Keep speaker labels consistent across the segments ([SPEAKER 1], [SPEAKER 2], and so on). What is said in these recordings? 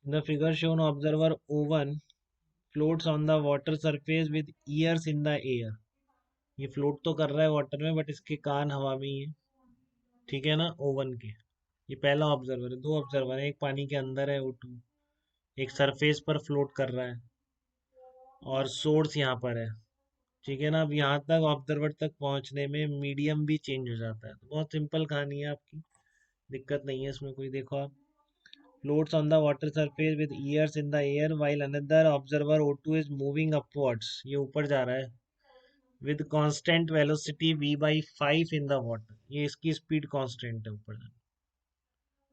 [SPEAKER 1] The figure shown observer oven floats on the water surface with years in the air. ये float तो कर रहा है water में बट इसके कान हवा में ही है। ठीक है ना, ओवन के। ये पहला ऑब्जर्वर है, दो ऑब्जर्वर है, एक पानी के अंदर है O2, एक सरफेस पर फ्लोट कर रहा है, और सोर्स यहाँ पर है। ठीक है ना, अब यहाँ तक ऑब्जर्वर तक पहुँचने में मीडियम भी चेंज हो जाता है। तो बहुत सिंपल कहानी है आपकी, दिक्कत नहीं है इसमें कोई। देखो आप, floats on the water surface with ears in the air while another observer O2 is moving upwards, ये ऊपर जा रहा है, with constant velocity v by 5 in the water, ये इसकी स्पीड कांस्टेंट है ऊपर जाने।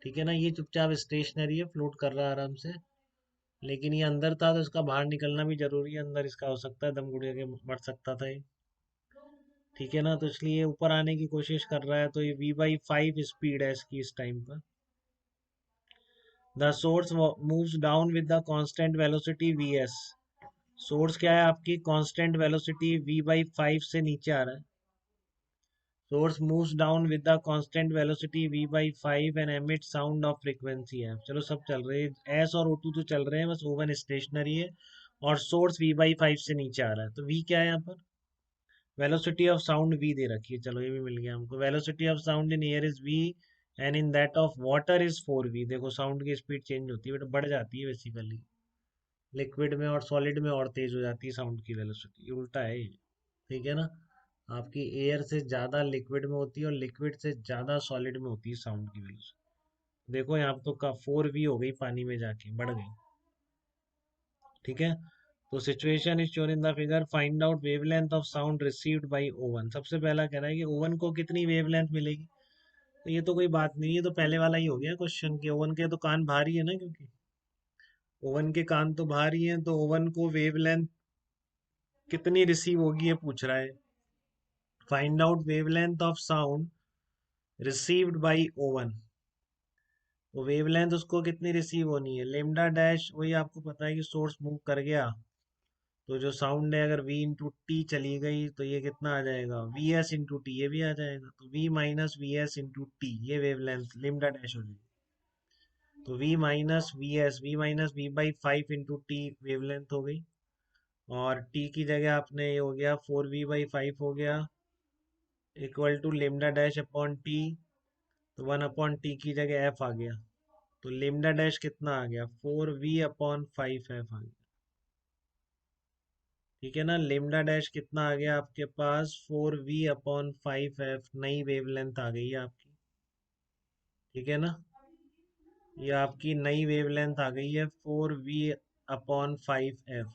[SPEAKER 1] ठीक है ना, ये चुपचाप स्टेशनरी है, फ्लोट कर रहा है आराम से। लेकिन ये अंदर था तो इसका बाहर निकलना भी जरूरी है, अंदर इसका हो सकता है दम घुट के मर सकता था ये। ठीक है ना, तो इसलिए ऊपर आने की कोशिश कर रहा है, तो ये v/5 स्पीड है इसकी इस टाइम पर। The source moves down with the constant velocity vs, source क्या है आपकी, कांस्टेंट वेलोसिटी v/5 से नीचे आ रहा है। Source moves down with the constant velocity v/5 and emit sound of frequency है। चलो सब चल रहे हैं, एस और O2 तो चल रहे हैं, बस ओवन स्टेशनरी है और सोर्स v/5 से नीचे आ रहा है। तो v क्या है यहाँ पर, वेलोसिटी ऑफ साउंड v दे रखी है, चलो ये भी मिल गया हमको। Velocity of sound in air is v and in that of water is 4v। देखो साउंड की स्पीड चेंज होती है बट बढ़ जाती है बेसिकली, लिक्विड में और सॉलिड में और तेज हो जाती है साउंड की वेलोसिटी, उल्टा है ये। ठीक है ना, आपकी एयर से ज़्यादा लिक्विड में होती है और लिक्विड से ज़्यादा सॉलिड में होती है साउंड की वेलोसिटी। देखो यहाँ तो का 4v हो गई, पानी में जाके बढ़ गई। ठीक है, तो situation is shown in the figure, find out wavelength of sound received by oven. सबसे पहला कह रहा है कि ओवन को कितनी वेवलेंथ मिलेगी। तो ये तो कोई बात नहीं है, तो पहले वाला ही हो गया क्वेश्चन के, ओवन के तो कान भारी है ना, क्योंकि ओवन के कान तो भारी हैं, तो ओवन को वेवलेंथ कितनी रिसीव होगी ये पूछ रहा है। Find out wavelength of sound received by oven, तो वेवलेंथ उसको कितनी रिसीव होनी है, लेमडा डैश, वही आपको पता है कि सोर्स मूव कर गया तो जो साउंड है अगर v इंटू टी चली गई तो ये कितना आ जाएगा, वी एस इंटू टी, ये भी आ जाएगा। तो v minus v s into t, ये वेवलेंथ लेमडा डैश हो जाएगी। तो v minus v by 5 into t wavelength हो गई, और t की जगह आपने ये हो गया 4v/5 हो गया, equal to lambda dash upon t, तो 1/t की जगह f आ गया। तो लेमडा डैश कितना आ गया, 4v/5f आ गया। ठीक है ना, लेमडा डैश कितना आ गया आपके पास, 4v/5f, नई वेवलेंथ आ गई है आपकी। ठीक है ना, ये आपकी नई वेवलेंथ आ गई है 4v/5f।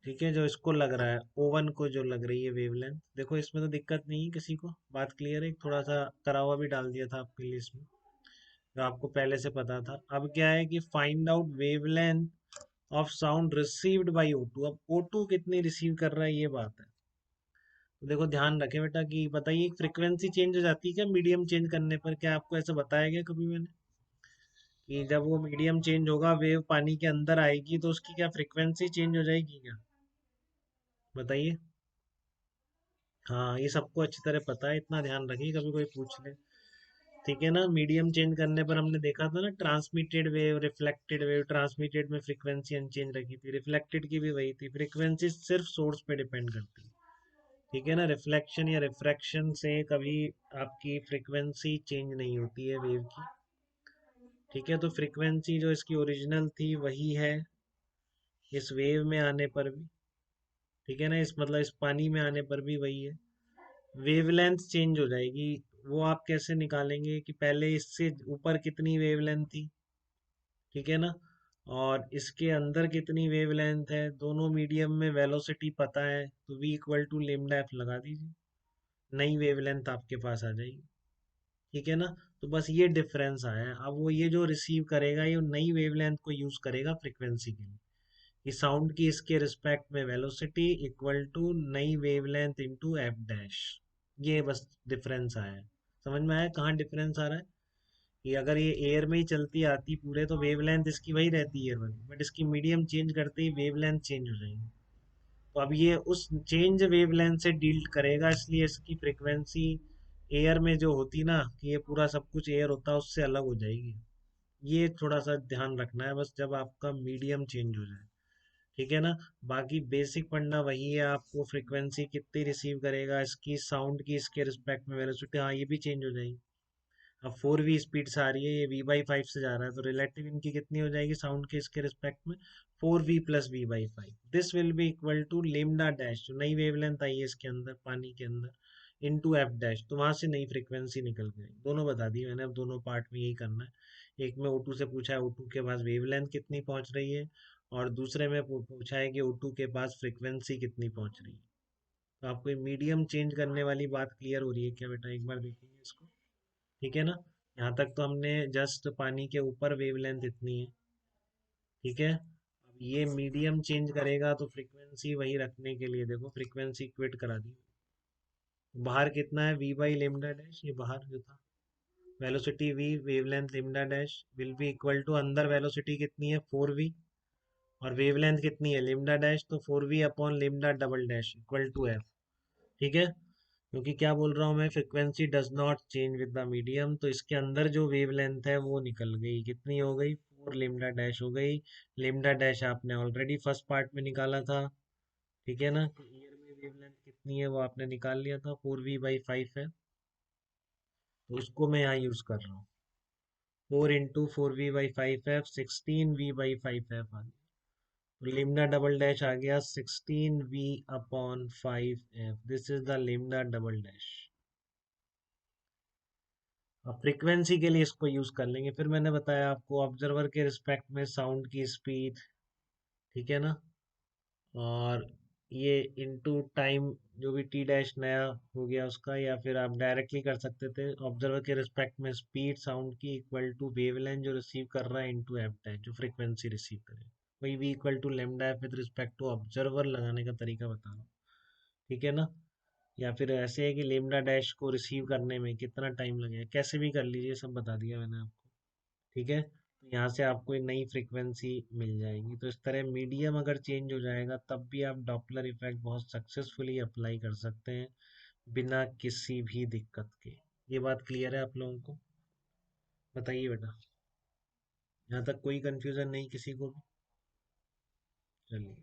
[SPEAKER 1] ठीक है, जो इसको लग रहा है ओवन को जो लग रही है वेवलेंथ, देखो इसमें तो दिक्कत नहीं है किसी को, बात क्लियर है। थोड़ा सा करा हुआ भी डाल दिया था आपके लिए इसमें, जो आपको पहले से पता था। अब क्या है कि find out wavelength of sound received by O2। अब O2 कितनी रिसीव कर रहा है ये बात है। तो देखो ध्यान रखें बेटा, कि बताइए फ्रीक्वेंसी चेंज हो जाती है क्या मीडियम चेंज करने पर, क्या आपको ऐसा बताया गया कभी मैंने, कि जब वो मीडियम चेंज होगा, वेव पानी के अंदर आएगी तो उसकी क्या फ्रीक्वेंसी चेंज हो जाएगी क्या, बताइए। हाँ, ये सबको अच्छी तरह पता है, इतना ध्यान रखिए कभी कोई पूछ ले। ठीक है ना, मीडियम चेंज करने पर हमने देखा था ना, transmitted wave, reflected wave, transmitted में फ्रीक्वेंसी अनचेंज रखी थी, रिफ्लेक्टेड की भी वही थी, फ्रीक्वेंसी सिर्फ सोर्स पे डिपेंड करती है। ठीक है ना, रिफ्लेक्शन या रिफ्रैक्शन से कभी आपकी फ्रीक्वेंसी चेंज नहीं होती है वेव की। ठीक है, तो फ्रीक्वेंसी जो इसकी ओरिजिनल थी वही है इस वेव में आने पर भी। ठीक है ना, इस मतलब इस पानी में आने पर भी वही है। वेवलेंथ चेंज हो जाएगी, वो आप कैसे निकालेंगे कि पहले इससे ऊपर कितनी वेवलेंथ थी। ठीक है ना, और इसके अंदर कितनी वेवलेंथ है, दोनों मीडियम में वेलोसिटी पता है, तो v equal to lambda f लगा दीजिए, नई वेवलेंथ आपके पास आ जाएगी। ठीक है ना, तो बस ये डिफरेंस आया है। अब वो ये जो रिसीव करेगा ये नई वेवलेंथ को यूज करेगा फ्रीक्वेंसी के लिए, कि साउंड की इसके रिस्पेक्ट में वेलोसिटी इक्वल टू नई वेवलेंथ इनटू एफ डैश। ये बस डिफरेंस आया है, समझ में आया कहाँ डिफरेंस आ रहा है। कि अगर ये एयर में ही चलती आती पूरे तो वेवलेंथ इसकी वही रहती है एयर वाली, बट इसकी मीडियम चेंज करते ही वेवलेंथ चेंज हो जाएगी। तो अब ये उस चेंज वेवलेंथ से डील करेगा, इसलिए इसकी फ्रीक्वेंसी एयर में जो होती ना, कि ये पूरा सब कुछ एयर होता है, उससे अलग हो जाएगी। ये थोड़ा सा ध्यान रखना है बस, जब आपका मीडियम चेंज हो जाए, ठीक है ना। बाकी बेसिक पढ़ना वही है, आपको फ्रीक्वेंसी कितनी रिसीव करेगा इसकी, साउंड की इसके रिस्पेक्ट में वेलोसिटी, हाँ ये भी चेंज हो जाएगी। अब 4v स्पीड से आ रही है, ये v/5 से जा रहा है, तो रिलेटिव इनकी कितनी हो जाएगी साउंड के इसके रिस्पेक्ट में, 4v+v/5, this will be equal to lambda dash, जो नई वेवलेंथ आई है इसके अंदर पानी के अंदर, इनटू एफ डैश, तो वहां से नई फ्रीक्वेंसी निकल गई। दोनों बता दी मैंने, अब दोनों पार्ट में यही करना है। एक में O2 से पूछा है O2 के पास वेवलेंथ कितनी पहुंच रही है, और दूसरे में पूछा है कि O2 के पास फ्रीक्वेंसी कितनी पहुंच रही है। तो आपको मीडियम चेंज करने वाली बात क्लियर हो रही है क्या बेटा, एक बार देखेंगे इसको, ठीक है ना। यहाँ तक तो हमने जस्ट पानी के ऊपर वेवलेंथ इतनी है, ठीक है। अब ये मीडियम चेंज करेगा तो फ्रीक्वेंसी वही रखने के लिए देखो फ्रीक्वेंसी क्विट करा दी, बाहर कितना है v/लेमडा डैश, ये बाहर जो था velocity v, wavelength lambda dash will be equal to, अंदर वेलोसिटी कितनी है 4v, और वेवलेंथ कितनी है लेमडा डैश, तो 4v upon lambda double dash equal to f, ठीक है। क्योंकि क्या बोल रहा हूँ मैं, frequency does not change with the medium, तो इसके अंदर जो वेवलेंथ है वो निकल गई, कितनी हो गई 4 लेमडा डैश हो गई। लेमडा डैश आपने ऑलरेडी फर्स्ट पार्ट में निकाला था, ठीक है ना, तो ईयर में वेवलेंथ कितनी है वो आपने निकाल लिया था, 4v/5 है, तो उसको मैं यहाँ यूज कर रहा हूँ, 4 × 4v/5 है, 16v/5 है, तो लेमडा डबल डैश आ गया 16v/5f, this is the lambda double dash. अब फ्रीक्वेंसी के लिए इसको यूज कर लेंगे, फिर मैंने बताया आपको ऑब्जर्वर के रिस्पेक्ट में साउंड की स्पीड, ठीक है ना, और ये इनटू टाइम, जो भी टी डैश नया हो गया उसका, या फिर आप डायरेक्टली कर सकते थे ऑब्जर्वर के रिस्पेक्ट में स्पीड साउंड की इक्वल टू वेवलेंथ जो रिसीव कर रहा है इनटू एफ डैश जो फ्रीक्वेंसी रिसीव करे, वही भी equal to lambda f with respect to observer, लगाने का तरीका बता रहा हूँ, ठीक है ना। या फिर ऐसे है कि लेमडा डैश को रिसीव करने में कितना टाइम लगेगा, कैसे भी कर लीजिए, सब बता दिया मैंने आपको, ठीक है। तो यहाँ से आपको एक नई फ्रीक्वेंसी मिल जाएगी, तो इस तरह मीडियम अगर चेंज हो जाएगा तब भी आप डॉपलर इफेक्ट बहुत सक्सेसफुली अप्लाई कर सकते हैं बिना किसी भी दिक्कत के। ये बात क्लियर है आप लोगों को, बताइए बेटा, यहाँ तक कोई कंफ्यूजन नहीं किसी को भी, चलिए।